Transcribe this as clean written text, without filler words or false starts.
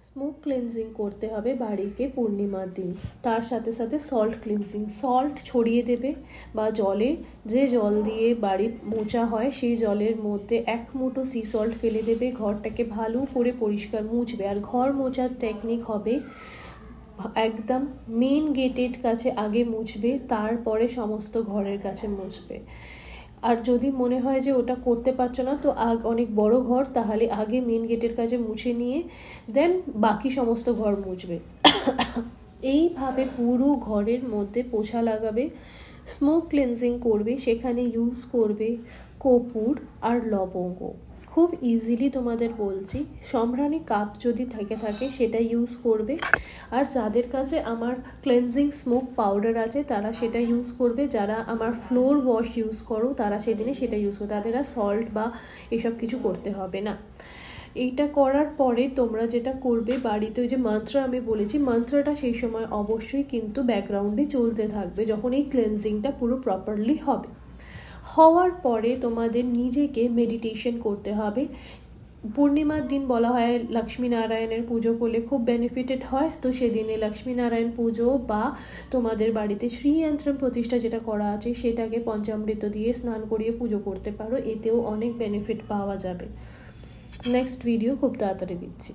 Smoke cleansing করতে হবে বাড়িকে পূর্ণিমার দিন। তার সাথে সাথে সল্ট ক্লিনজিং, সল্ট ছড়িয়ে দেবে বা জলে, যে জল দিয়ে বাড়ি মোছা হয় সেই জলের মধ্যে 1 মুঠো সি সল্ট ফেলে দেবে। ঘরটাকে ভালো করে পরিষ্কার মুছবে। আর ঘর মোছার টেকনিক হবে একদম মেন গেটের কাছে আগে মুছবে, তারপরে সমস্ত ঘরের কাছে মুছবে। আর যদি মনে হয় যে ওটা করতে পারছো না, তো অনেক বড় ঘর, তাহলে আগে মেন গেটের কাছে মুছে নিয়ে দেন বাকি সমস্ত ঘর মুছবে। এইভাবে পুরো ঘরের মধ্যে পোছা লাগাবে, স্মোক ক্লিনজিং করবে। সেখানে ইউজ করবে কর্পূর আর লবঙ্গ। খুব ইজিলি তোমাদের বলছি, সম্রানি কাপ যদি থাকে সেটা ইউজ করবে। আর যাদের কাছে আমার ক্লেনজিং স্মোক পাউডার আছে তারা সেটা ইউজ করবে। যারা আমার ফ্লোর ওয়াশ ইউজ করো তারা সেদিনে সেটা ইউজ করবে, তাদের আর সল্ট বা এসব কিছু করতে হবে না। এইটা করার পরে তোমরা যেটা করবে, বাড়িতে ওই যে মন্ত্র আমি বলেছি, মন্ত্রটা সেই সময় অবশ্যই কিন্তু ব্যাকগ্রাউন্ডে চলতে থাকবে যখন এই ক্লেনজিংটা পুরো প্রপারলি হবে। হওয়ার পরে তোমাদের নিজেকে মেডিটেশন করতে হবে। পূর্ণিমার দিন বলা হয় লক্ষ্মীনারায়ণের পুজো করলে খুব বেনিফিটেড হয়, তো সেদিনে লক্ষ্মীনারায়ণ পুজো বা তোমাদের বাড়িতে শ্রীযন্ত্র প্রতিষ্ঠা যেটা করা আছে সেটাকে পঞ্চামৃত দিয়ে স্নান করিয়ে পুজো করতে পারো, এতেও অনেক বেনিফিট পাওয়া যাবে। নেক্সট ভিডিও খুব তাড়াতাড়ি দিচ্ছি।